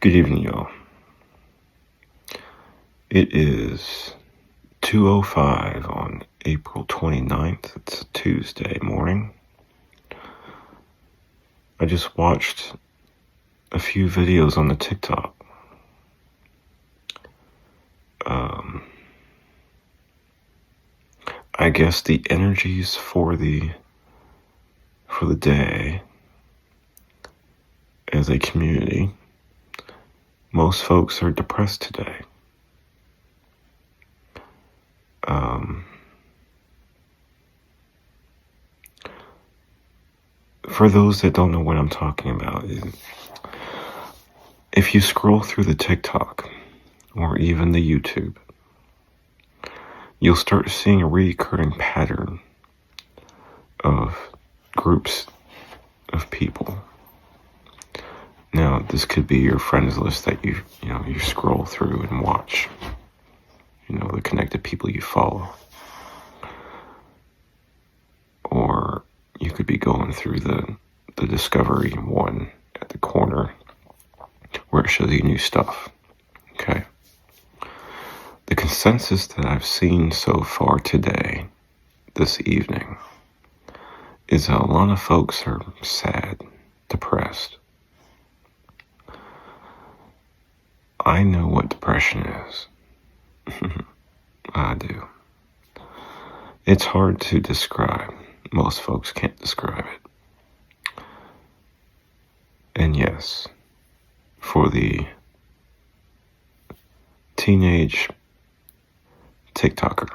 Good evening, y'all. It is 2:05 on April 29th. It's a Tuesday morning. I just watched a few videos on the TikTok. I guess the energies for the day as a community, most folks are depressed today. For those that don't know what I'm talking about, if you scroll through the TikTok or even the YouTube, you'll start seeing a recurring pattern of groups of people. Now, this could be your friends list that you scroll through and watch. The connected people you follow. Or you could be going through the Discovery one at the corner where it shows you new stuff. Okay. The consensus that I've seen so far today, this evening, is that a lot of folks are sad, depressed. I know what depression is. I do. It's hard to describe. Most folks can't describe it. And yes, for the teenage TikToker,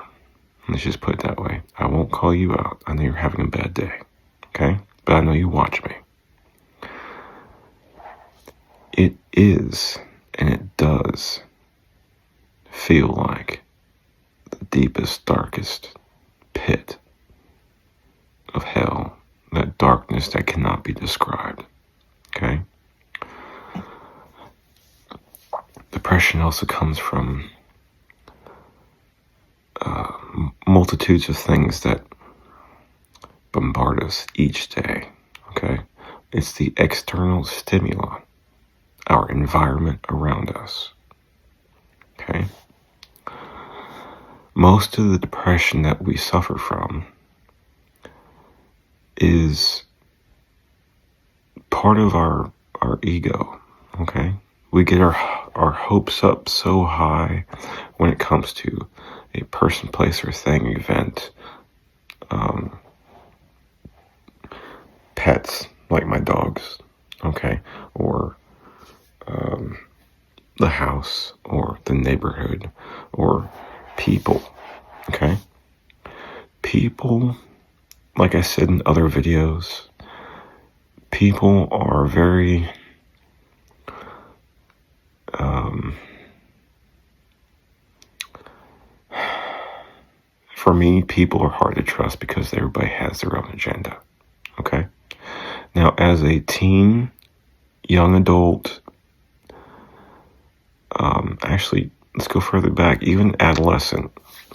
let's just put it that way. I won't call you out. I know you're having a bad day. Okay? But I know you watch me. It is, and it does, feel like the deepest, darkest pit of hell. That darkness that cannot be described. Okay? Depression also comes from multitudes of things that bombard us each day. Okay? It's the external stimuli, our environment around us. Okay? Most of the depression that we suffer from is part of our ego. Okay? We get our hopes up so high when it comes to a person, place, or thing, event. Pets, like my dogs, okay? Or the house, or the neighborhood, or people, okay? People, like I said in other videos, people are very for me, people are hard to trust because everybody has their own agenda. Okay? Now, as a teen, young adult, actually, let's go further back, even adolescent,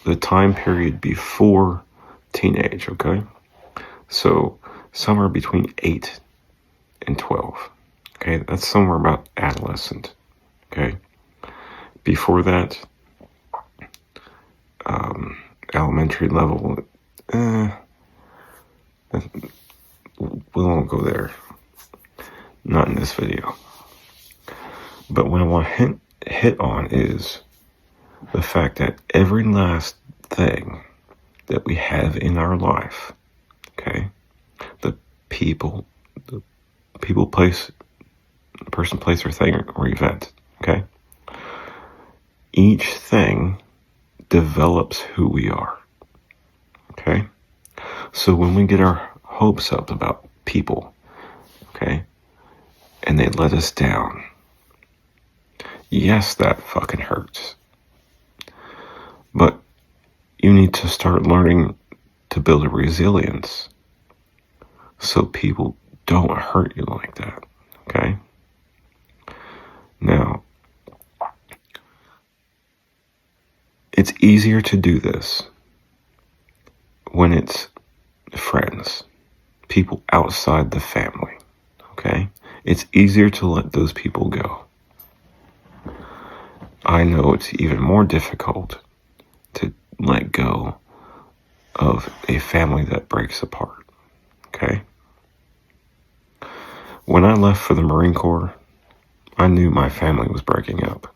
the time period before teenage, okay? So, somewhere between 8 and 12. Okay? That's somewhere about adolescent. Okay? Before that, elementary level, we won't go there. Not in this video. But what I want to hit on is the fact that every last thing that we have in our life, okay, the people, place, person, place, or thing, or event, okay, each thing develops who we are. Okay? So when we get our hopes up about people, okay, and they let us down, yes, that fucking hurts. But you need to start learning to build a resilience so people don't hurt you like that. Okay? Now, it's easier to do this when it's friends, people outside the family, okay? It's easier to let those people go. I know it's even more difficult to let go of a family that breaks apart. Okay? When I left for the Marine Corps, I knew my family was breaking up.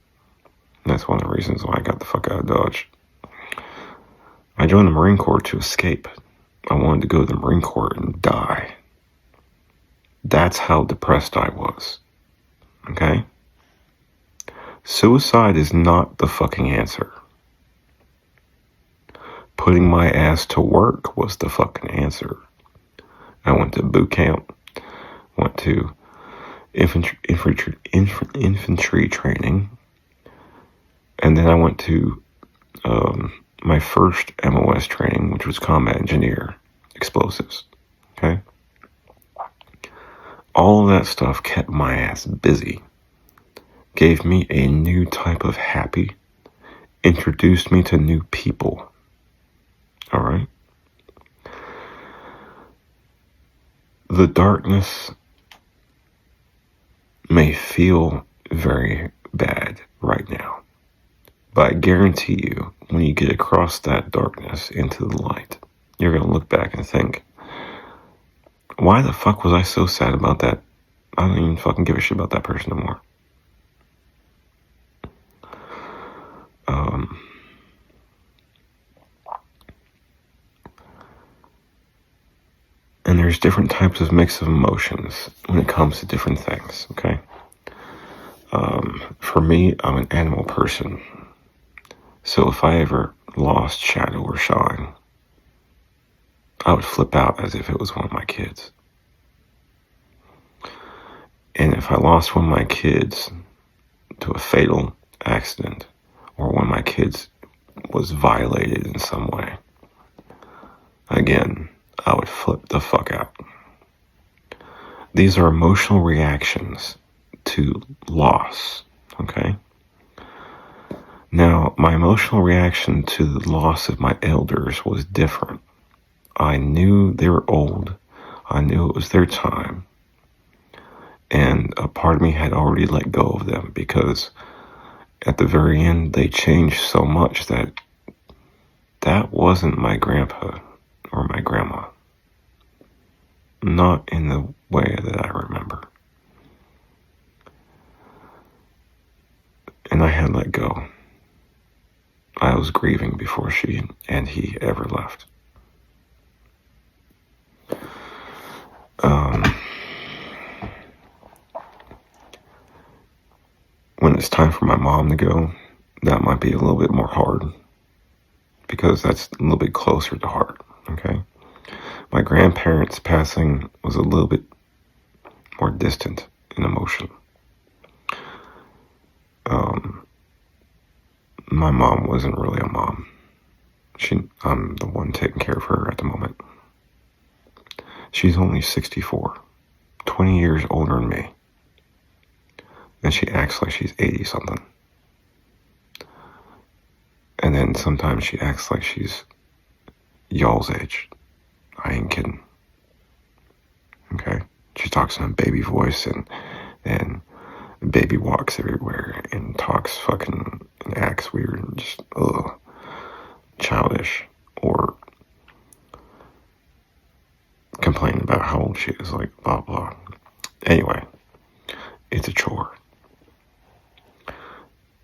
And that's one of the reasons why I got the fuck out of Dodge. I joined the Marine Corps to escape. I wanted to go to the Marine Corps and die. That's how depressed I was. Okay? Suicide is not the fucking answer. Putting my ass to work was the fucking answer. I went to boot camp, went to infantry training, and then I went to my first MOS training, which was combat engineer, explosives. Okay? All of that stuff kept my ass busy, gave me a new type of happy, introduced me to new people. All right? The darkness may feel very bad right now, but I guarantee you, when you get across that darkness into the light, you're going to look back and think, why the fuck was I so sad about that? I don't even fucking give a shit about that person no more. And there's different types of mix of emotions when it comes to different things, okay? For me, I'm an animal person. So if I ever lost Shadow or Shine, I would flip out as if it was one of my kids. And if I lost one of my kids to a fatal accident, or one of my kids was violated in some way, again, I would flip the fuck out. These are emotional reactions to loss, okay? Now, my emotional reaction to the loss of my elders was different. I knew they were old. I knew it was their time. And a part of me had already let go of them because at the very end, they changed so much that wasn't my grandpa or my grandma. Not in the way that I remember. And I had let go. I was grieving before she and he ever left. When it's time for my mom to go, that might be a little bit more hard because that's a little bit closer to heart, okay? My grandparents' passing was a little bit more distant in emotion. My mom wasn't really a mom. I'm the one taking care of her at the moment. She's only 64, 20 years older than me. And she acts like she's 80-something. And then sometimes she acts like she's y'all's age. I ain't kidding. Okay? She talks in a baby voice and baby walks everywhere and talks fucking and acts weird and just childish or complaining about how old she is, like blah blah. Anyway, it's a chore.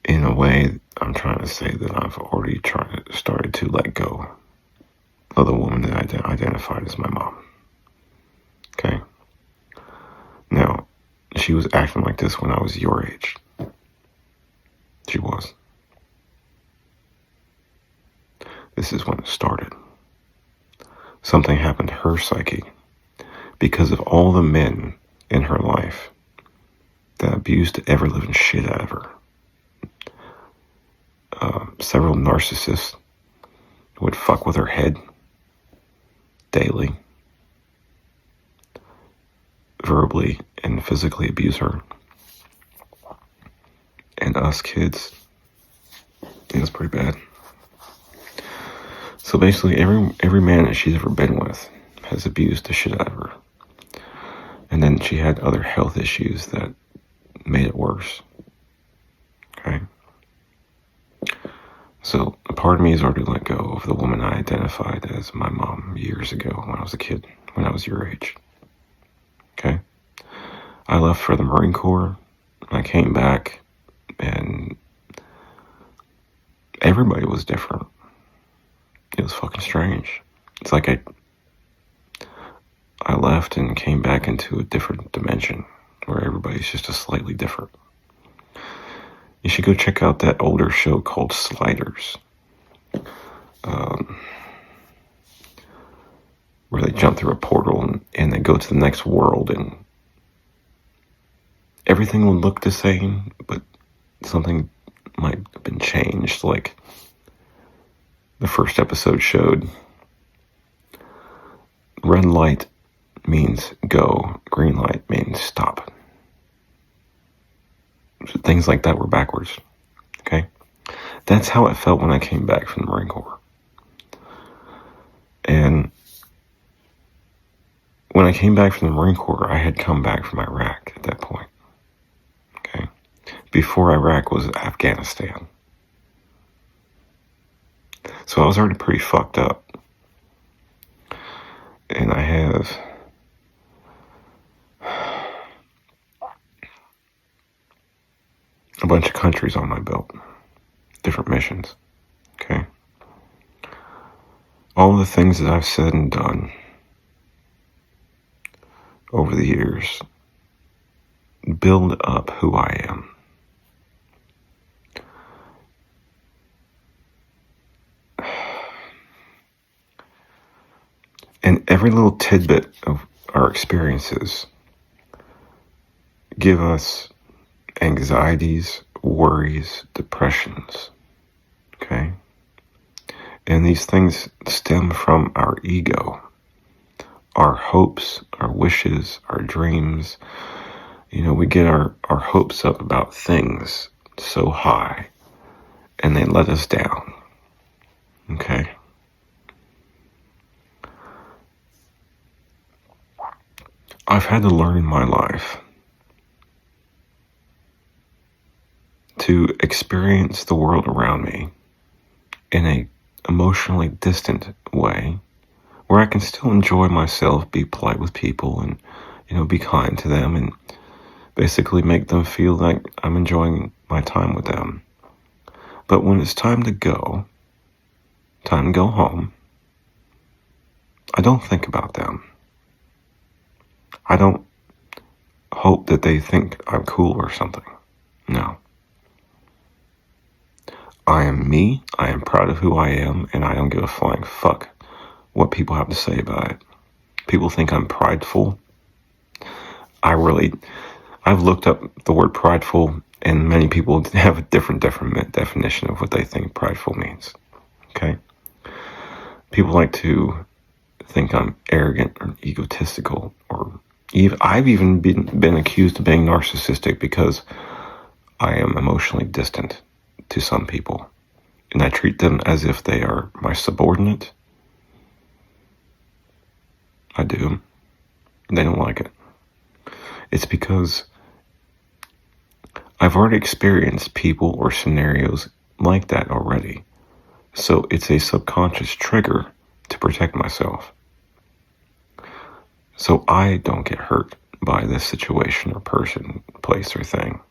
In a way, I'm trying to say that I've already started to let go of the woman that I identified as my mom. Okay? Now, she was acting like this when I was your age. She was. This is when it started. Something happened to her psyche because of all the men in her life that abused the ever-living shit out of her. Several narcissists would fuck with her head daily, verbally and physically abuse her. And us kids, it was pretty bad. So basically, every man that she's ever been with has abused the shit out of her. And then she had other health issues that made it worse. Okay? So a part of me has already let go of the woman I identified as my mom years ago when I was a kid, when I was your age. Okay? I left for the Marine Corps. I came back, and everybody was different. It was fucking strange. It's like I left and came back into a different dimension where everybody's just a slightly different. You should go check out that older show called Sliders, where they jump through a portal and they go to the next world, and everything would look the same, but something might have been changed. Like the first episode showed, red light means go, green light means stop. So things like that were backwards. Okay? That's how it felt when I came back from the Marine Corps. And when I came back from the Marine Corps, I had come back from Iraq at that point. Okay? Before Iraq was Afghanistan. So I was already pretty fucked up. And I have a bunch of countries on my belt. Different missions. Okay? All the things that I've said and done over the years build up who I am. And every little tidbit of our experiences give us anxieties, worries, depressions. Okay? And these things stem from our ego, our hopes, our wishes, our dreams. You know, we get our hopes up about things so high, and they let us down. Okay? I've had to learn in my life to experience the world around me in a emotionally distant way where I can still enjoy myself, be polite with people, and, you know, be kind to them, and basically make them feel like I'm enjoying my time with them. But when it's time to go home, I don't think about them. I don't hope that they think I'm cool or something. No. I am me, I am proud of who I am, and I don't give a flying fuck what people have to say about it. People think I'm prideful. I've looked up the word prideful, and many people have a different definition of what they think prideful means. Okay? People like to think I'm arrogant or egotistical, or I've even been accused of being narcissistic because I am emotionally distant to some people, and I treat them as if they are my subordinate. I do. They don't like it. It's because I've already experienced people or scenarios like that already. So it's a subconscious trigger to protect myself. So I don't get hurt by this situation or person, place, or thing.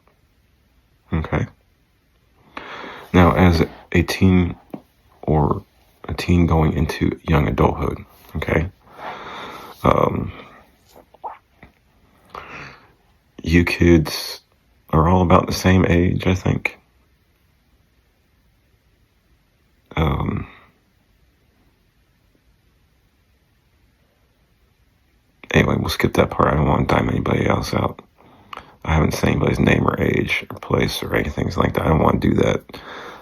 Okay? Now, as a teen or a teen going into young adulthood, okay? You kids are all about the same age, I think. Anyway, we'll skip that part. I don't want to dime anybody else out. I haven't said anybody's name or age or place or anything like that. I don't want to do that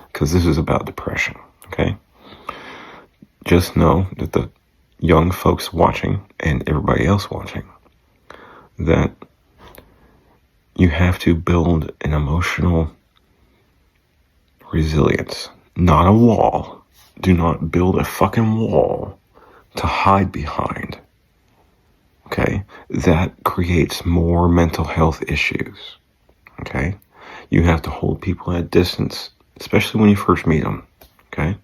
because this is about depression, okay? Just know that the young folks watching and everybody else watching, that you have to build an emotional resilience, not a wall. Do not build a fucking wall to hide behind. Okay? That creates more mental health issues. Okay? You have to hold people at a distance, especially when you first meet them. Okay?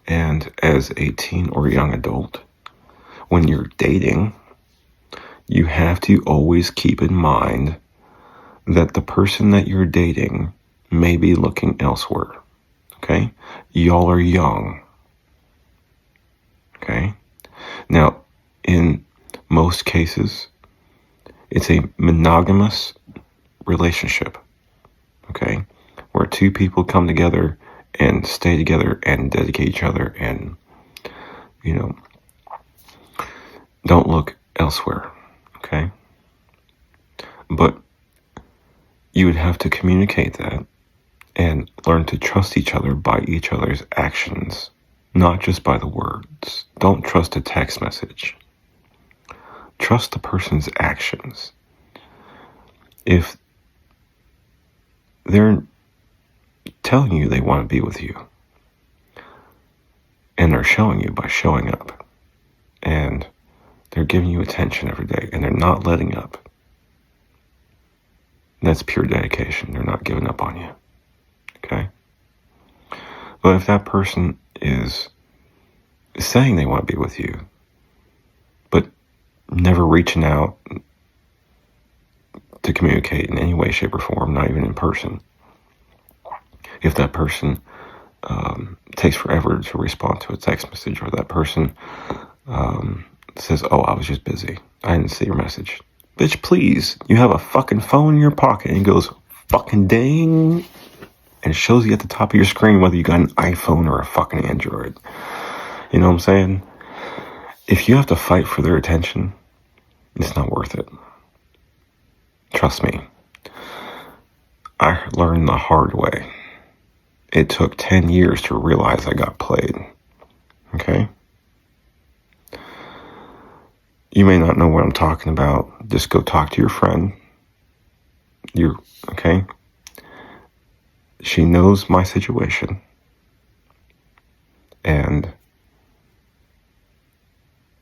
And as a teen or young adult, when you're dating, you have to always keep in mind that the person that you're dating may be looking elsewhere. Okay? Y'all are young. Okay? Now, in most cases, it's a monogamous relationship. Okay? Where two people come together and stay together and dedicate each other and, don't look elsewhere. Okay? But you would have to communicate that and learn to trust each other by each other's actions, not just by the words. Don't trust a text message. Trust the person's actions. If they're telling you they want to be with you, and they're showing you by showing up, and they're giving you attention every day, and they're not letting up, that's pure dedication. They're not giving up on you. Okay? But if that person is saying they want to be with you, but never reaching out to communicate in any way, shape, or form, not even in person, if that person takes forever to respond to a text message, or that person says, "Oh, I was just busy, I didn't see your message." Bitch, please, you have a fucking phone in your pocket, and it goes fucking ding, and it shows you at the top of your screen whether you got an iPhone or a fucking Android. You know what I'm saying? If you have to fight for their attention, it's not worth it. Trust me. I learned the hard way. It took 10 years to realize I got played. Okay? You may not know what I'm talking about. Just go talk to your friend. Okay? She knows my situation. And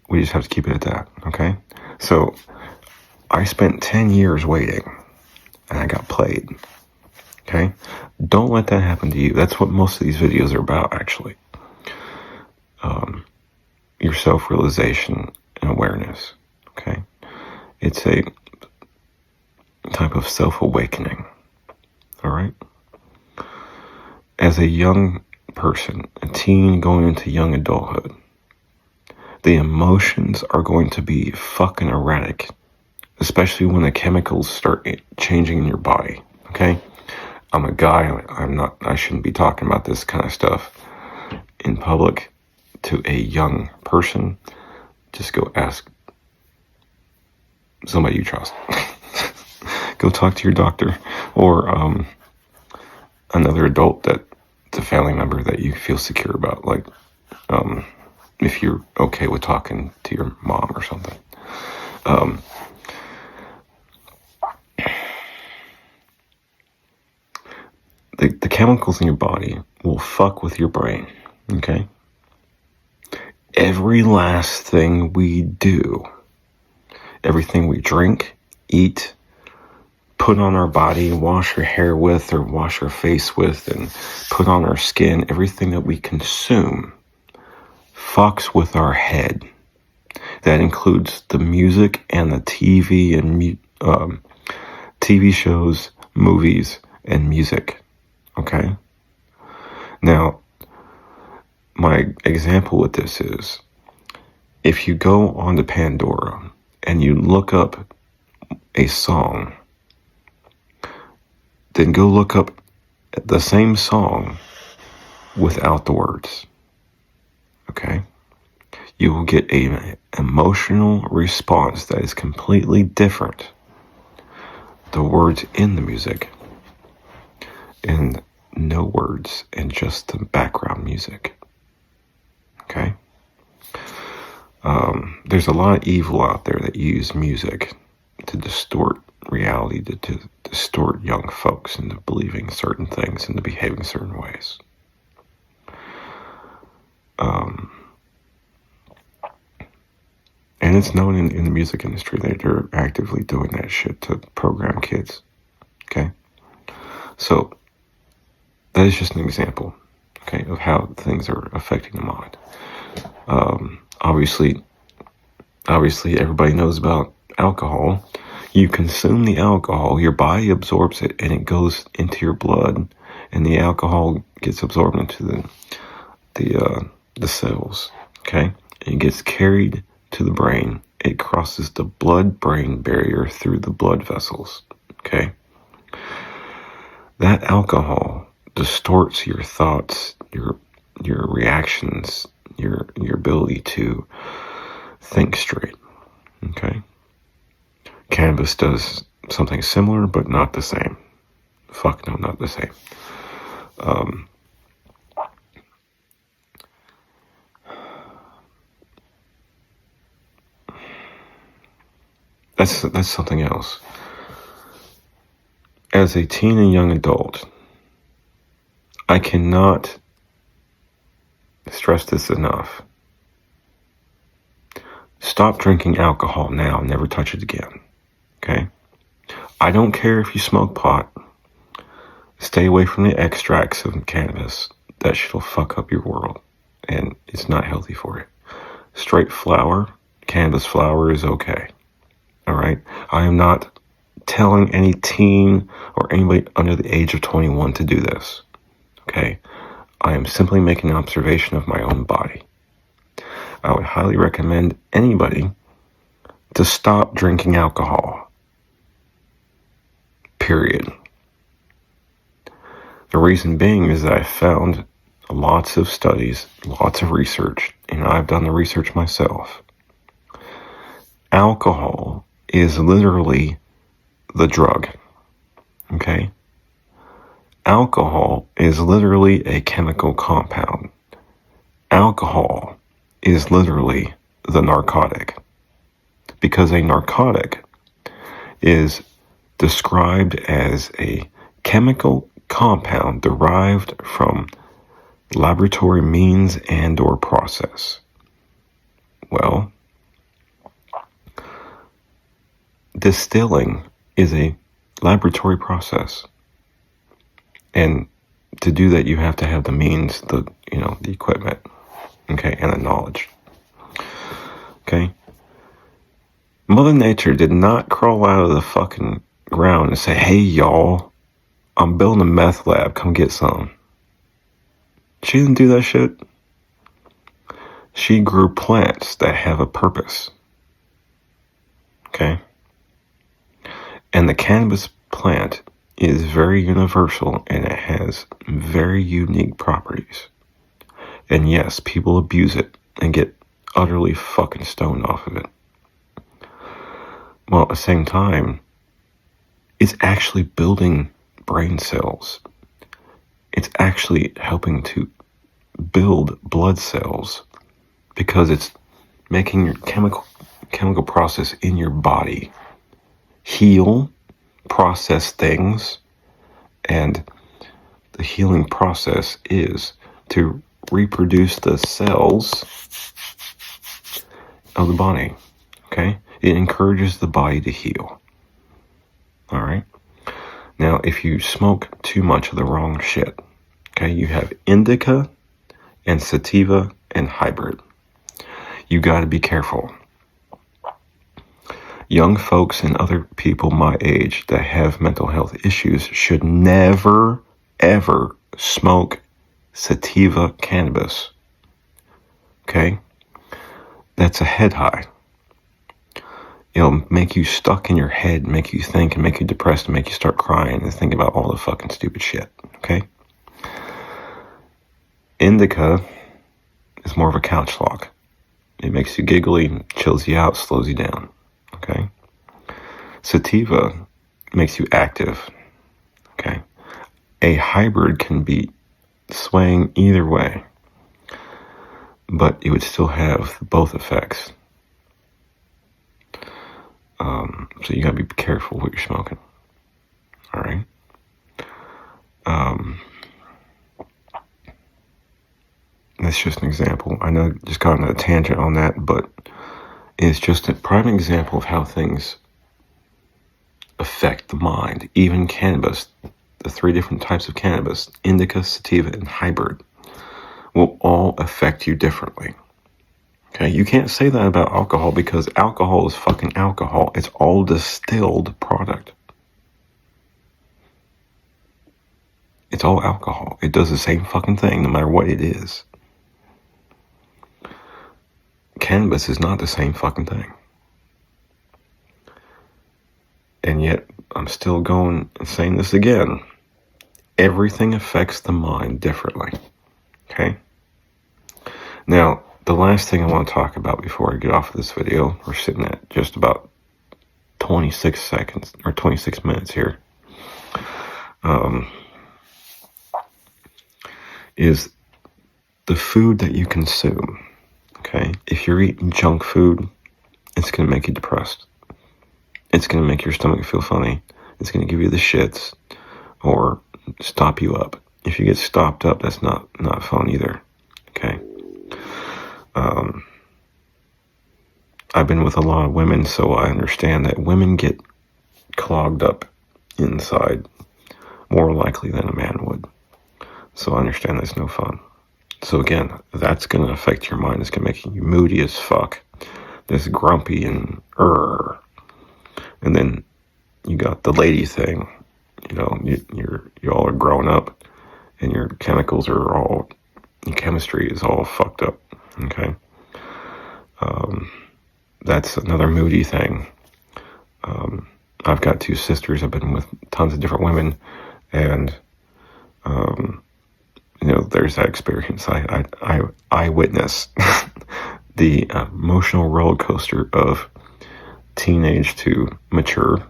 we just have to keep it at that. Okay? So, I spent 10 years waiting. And I got played. Okay? Don't let that happen to you. That's what most of these videos are about, actually. Your self-realization and awareness. Okay? It's a type of self-awakening. All right? As a young person, a teen going into young adulthood, the emotions are going to be fucking erratic, especially when the chemicals start changing in your body. Okay? I'm a guy. I shouldn't be talking about this kind of stuff in public to a young person. Just go ask somebody you trust. Go talk to your doctor or another adult that's a family member that you feel secure about. Like, if you're okay with talking to your mom or something. The chemicals in your body will fuck with your brain, okay? Every last thing we do, everything we drink, eat, put on our body, wash our hair with, or wash our face with, and put on our skin, everything that we consume fucks with our head. That includes the music and the TV and TV shows, movies, and music. Okay? Now, my example with this is, if you go onto Pandora and you look up a song, then go look up the same song without the words. Okay? You will get an emotional response that is completely different. The words in the music, and no words, and just the background music. Okay? There's a lot of evil out there that use music to distort reality, to distort young folks into believing certain things and to behaving certain ways. And it's known in the music industry that they're actively doing that shit to program kids. Okay? So, that is just an example. okay, of how things are affecting the mind. Obviously, everybody knows about alcohol. You consume the alcohol, your body absorbs it, and it goes into your blood, and the alcohol gets absorbed into the cells. Okay, and it gets carried to the brain. It crosses the blood-brain barrier through the blood vessels. Okay, that alcohol distorts your thoughts, your reactions, your ability to think straight. Okay, cannabis does something similar, but not the same. Fuck no, not the same. That's something else. As a teen and young adult, I cannot stress this enough. Stop drinking alcohol now. Never touch it again. Okay? I don't care if you smoke pot. Stay away from the extracts of cannabis. That shit'll fuck up your world. And it's not healthy for you. Straight flower, cannabis flower is okay. Alright? I am not telling any teen or anybody under the age of 21 to do this. Okay? I am simply making an observation of my own body. I would highly recommend anybody to stop drinking alcohol. Period. The reason being is that I found lots of studies, lots of research, and I've done the research myself. Alcohol is literally the drug. Okay? Alcohol is literally a chemical compound. Alcohol is literally the narcotic. Because a narcotic is described as a chemical compound derived from laboratory means and or process. Well, distilling is a laboratory process. And to do that, you have to have the means, the equipment, okay, and the knowledge. Okay? Mother Nature did not crawl out of the fucking ground and say, hey, y'all, I'm building a meth lab, come get some. She didn't do that shit. She grew plants that have a purpose. Okay? And the cannabis plant is very universal and it has very unique properties. And yes, people abuse it and get utterly fucking stoned off of it. Well, at the same time, it's actually building brain cells. It's actually helping to build blood cells because it's making your chemical process in your body heal, process things, and the healing process is to reproduce the cells of the body. Okay? It encourages the body to heal. Alright? Now, if you smoke too much of the wrong shit, okay, you have indica and sativa and hybrid. You gotta be careful. Young folks and other people my age that have mental health issues should never, ever smoke sativa cannabis. Okay? That's a head high. It'll make you stuck in your head, make you think, and make you depressed, and make you start crying and think about all the fucking stupid shit. Okay? Indica is more of a couch lock. It makes you giggly, chills you out, slows you down. Okay? Sativa makes you active. Okay? A hybrid can be swaying either way, but you would still have both effects. So you gotta be careful what you're smoking. Alright? That's just an example. I know I just got on a tangent on that, but it's just a prime example of how things affect the mind. Even cannabis, the 3 different types of cannabis, indica, sativa, and hybrid. will all affect you differently. Okay, you can't say that about alcohol because alcohol is fucking alcohol. It's all distilled product. It's all alcohol. It does the same fucking thing no matter what it is. Cannabis is not the same fucking thing. And yet, I'm still going and saying this again. Everything affects the mind differently. Okay? Now, the last thing I want to talk about before I get off of this video, we're sitting at just about 26 seconds, or 26 minutes here, is the food that you consume. Okay? If you're eating junk food, it's going to make you depressed. It's going to make your stomach feel funny. It's going to give you the shits or stop you up. If you get stopped up, that's not fun either. Okay? I've been with a lot of women, so I understand that women get clogged up inside more likely than a man would. So I understand that's no fun. So again, that's going to affect your mind. It's going to make you moody as fuck. This grumpy and And then you got the lady thing. You know, you all are grown up and your chemicals are all, your chemistry is all fucked up. Okay? That's another moody thing. I've got two sisters. I've been with tons of different women, and there's that experience. I witness the emotional roller coaster of teenage to mature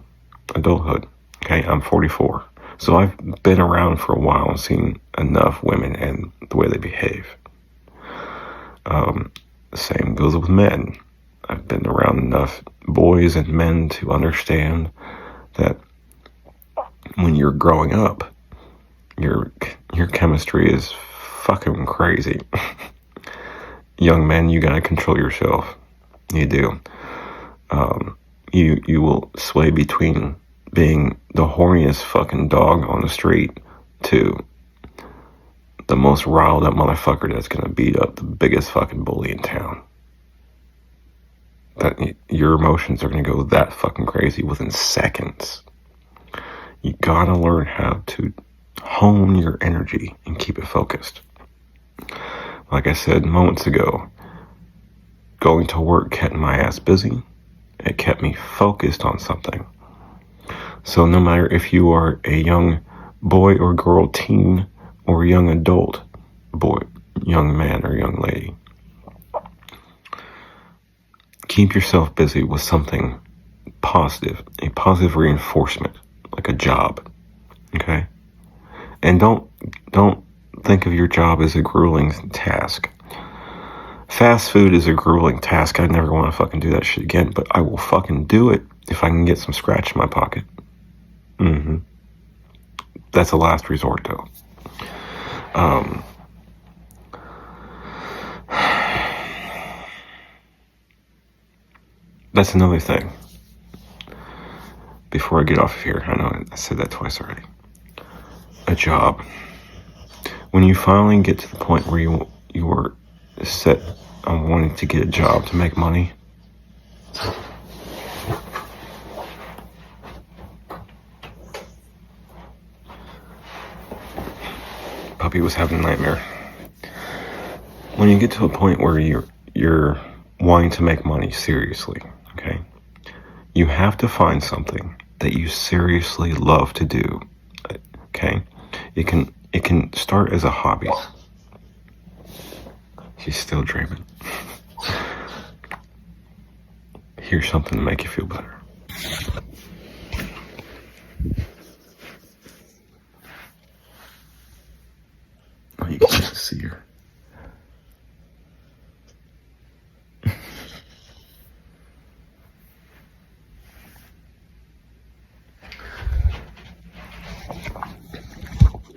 adulthood. Okay, I'm 44, so I've been around for a while and seen enough women and the way they behave. Same goes with men. I've been around enough boys and men to understand that when you're growing up, your chemistry is fucking crazy. Young men, you gotta control yourself. You do. You will sway between being the horniest fucking dog on the street to the most riled up motherfucker that's gonna beat up the biggest fucking bully in town. That your emotions are gonna go that fucking crazy within seconds. You gotta learn how to hone your energy and keep it focused. Like I said moments ago, going to work kept my ass busy. It kept me focused on something. So no matter if you are a young boy or girl, teen, or young adult, boy, young man or young lady, keep yourself busy with something positive, a positive reinforcement, like a job. Okay? And don't think of your job as a grueling task. Fast food is a grueling task. I never want to fucking do that shit again, but I will fucking do it if I can get some scratch in my pocket. That's a last resort, though. That's another thing. Before I get off of here, I know I said that twice already. A job. When you finally get to the point where you are set on wanting to get a job to make money, puppy was having a nightmare. When you get to a point where you're wanting to make money seriously, okay, you have to find something that you seriously love to do. Okay, it can start as a hobby. She's still dreaming. Here's something to make you feel better. Oh, you can't see her.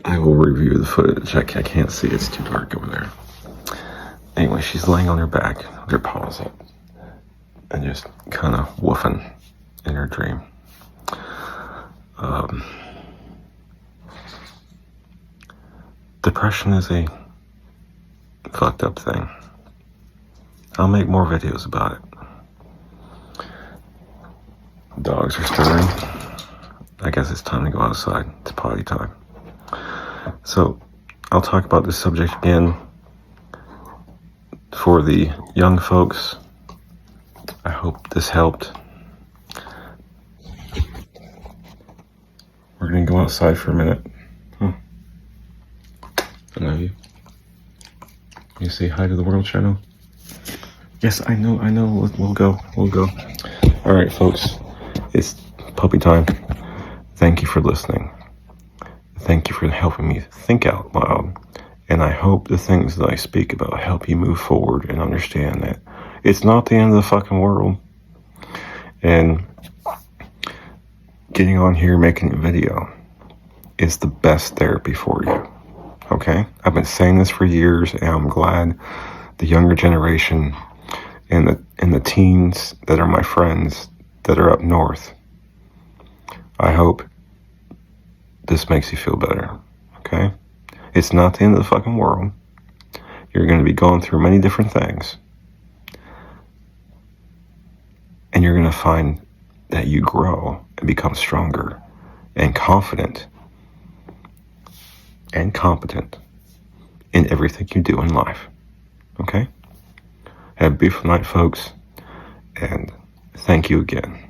I will review the footage. I can't see. It's too dark over there. Anyway, she's laying on her back with her paws up and just kind of woofing in her dream. Depression is a fucked up thing. I'll make more videos about it. Dogs are stirring. I guess it's time to go outside. It's potty time. So, I'll talk about this subject again for the young folks. I hope this helped. We're going to go outside for a minute. I love you. You say hi to the world, channel? Yes, I know. We'll go. All right, folks. It's puppy time. Thank you for listening. Thank you for helping me think out loud. And I hope the things that I speak about help you move forward and understand that it's not the end of the fucking world. And getting on here making a video is the best therapy for you. Okay? I've been saying this for years, and I'm glad the younger generation and the teens that are my friends that are up north, I hope this makes you feel better. Okay? It's not the end of the fucking world. You're going to be going through many different things. And you're going to find that you grow and become stronger and confident and competent in everything you do in life. Okay? Have a beautiful night, folks. And thank you again.